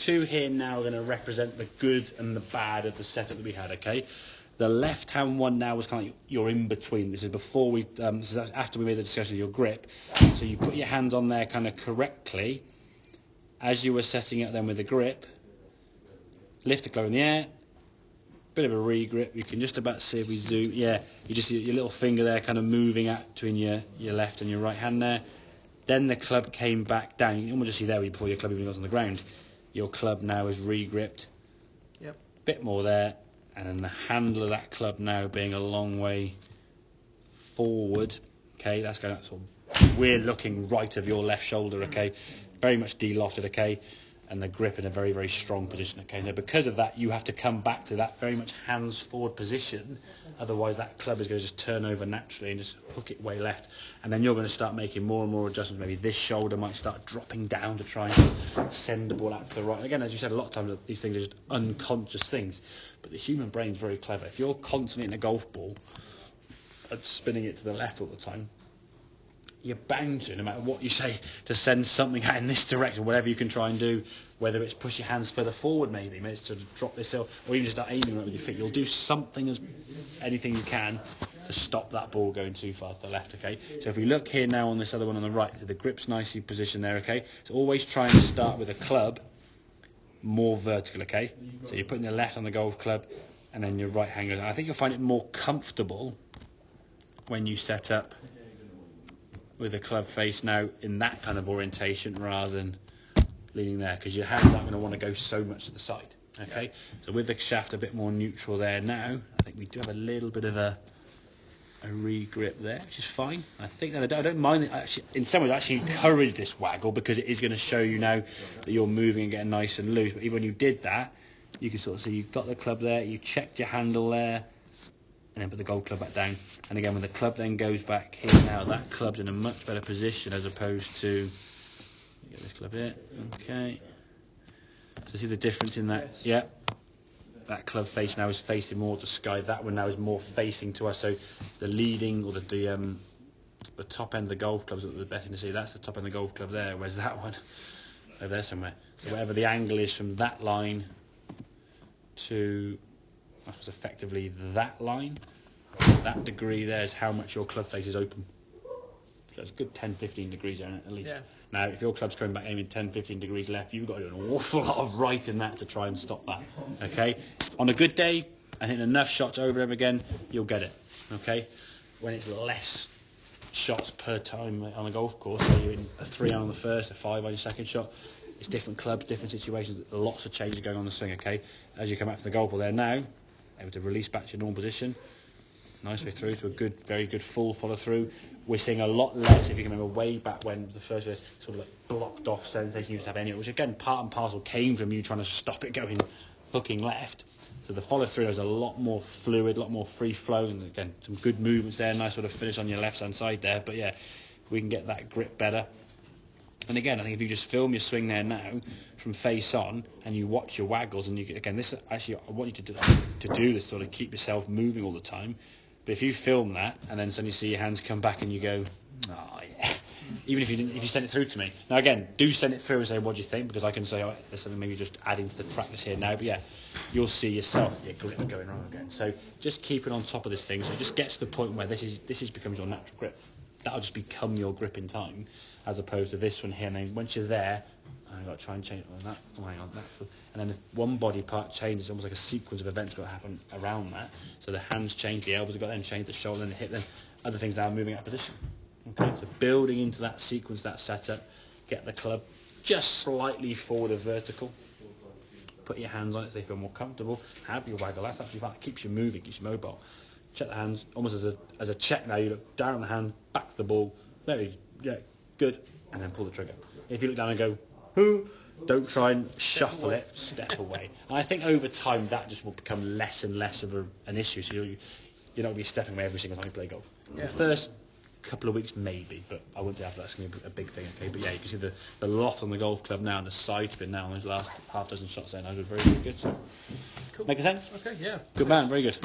two here now are going to represent the good and the bad of the setup that we had, okay? The left-hand one now was kind of your in-between. This is before we, this is after we made the discussion of your grip. So you put your hands on there kind of correctly as you were setting it then with the grip. Lift the club in the air. Bit of a re-grip. You can just about see if we zoom. Yeah, you just see your little finger there kind of moving out between your left and your right hand there. Then the club came back down. You can almost just see there before your club even goes on the ground. Your club now is re-gripped. Yep. Bit more there. And then the handle of that club now being a long way forward. Okay, that's going sort of weird looking right of your left shoulder. Okay, very much de-lofted. Okay. And the grip in a very, very strong position. Okay, now because of that, you have to come back to that very much hands forward position. Otherwise, that club is going to just turn over naturally and just hook it way left. And then you're going to start making more and more adjustments. Maybe this shoulder might start dropping down to try and send the ball out to the right. And again, as you said, a lot of times these things are just unconscious things. But the human brain's very clever. If you're constantly in a golf ball and spinning it to the left all the time, you're bound to, no matter what you say, to send something out in this direction, whatever you can try and do, whether it's push your hands further forward maybe it's to drop this hill, or even just start aiming right with your feet. You'll do something, anything you can, to stop that ball going too far to the left, okay? So if we look here now on this other one on the right, so the grip's nicely positioned there, okay? So always try and start with a club more vertical, okay? So you're putting the left on the golf club, and then your right hand goes. I think you'll find it more comfortable when you set up with the club face now in that kind of orientation rather than leaning there, because your hands aren't going to want to go so much to the side. Okay, so with the shaft a bit more neutral there now, I think we do have a little bit of a re-grip there, which is fine. I think that I don't mind it. Actually, in some ways, I actually encourage this waggle because it is going to show you now that you're moving and getting nice and loose. But even when you did that, you can sort of see you've got the club there, you checked your handle there, and then put the golf club back down. And again, when the club then goes back here now, that club's in a much better position as opposed to, get this club here, okay. So see the difference in that? Yeah. That club face now is facing more to sky. That one now is more facing to us. So the leading, or the top end of the golf clubs, the best thing to see, that's the top end of the golf club there. Where's that one? Over there somewhere. So whatever the angle is from that line to, that's effectively that line, that degree there is how much your club face is open. So it's a good 10-15 degrees there at least. Yeah. Now if your club's coming back aiming 10-15 degrees left, you've got to do an awful lot of right in that to try and stop that. Okay, on a good day and hitting enough shots over and over again, you'll get it. Okay, when it's less shots per time on a golf course, so you're in a 3 on the first, a 5 on your second shot, it's different clubs, different situations, lots of changes going on in the swing. Okay, as you come out from the golf ball there now, able to release back to your normal position, nice way through to a good, very good full follow through. We're seeing a lot less, if you can remember way back when the first was sort of like blocked off sensation used to have any, which again part and parcel came from you trying to stop it going hooking left. So the follow through is a lot more fluid, a lot more free flow, and again some good movements there, nice sort of finish on your left hand side there. But yeah, we can get that grip better. And again, I think if you just film your swing there now from face on and you watch your waggles, and you again, this actually I want you to do this sort of keep yourself moving all the time. But if you film that and then suddenly see your hands come back and you go, oh yeah, even if you send it through to me. Now again, do send it through and say what do you think, because I can say, oh, there's something maybe just adding to the practice here now. But yeah, you'll see yourself your grip going wrong again. So just keep it on top of this thing. So it just gets to the point where this becomes your natural grip. That'll just become your grip in time, as opposed to this one here. And then once you're there, I've got to try and change it on that. Oh, hang on, that. And then if one body part changes, almost like a sequence of events got to happen around that. So the hands change, the elbows have got to then change, the shoulder and the hip, then other things are moving out of position. Okay, so building into that sequence, that setup, get the club just slightly forward of vertical. Put your hands on it so you feel more comfortable. Have your waggle. That's actually fine. It keeps you moving, keeps you mobile. Check the hands, almost as a check now. You look down the hand, back to the ball. Very, yeah, good. And then pull the trigger. If you look down and go, whoo, don't try and shuffle it, step away. And I think over time that just will become less and less of an issue. So you're not going to be stepping away every single time you play golf. Yeah. The first couple of weeks maybe, but I wouldn't say after that's going to be a big thing. Okay, but yeah, you can see the loft on the golf club now and the side spin now on those last half dozen shots there. Now, very, very good. So, cool. Make sense? Okay, yeah. Good man, very good.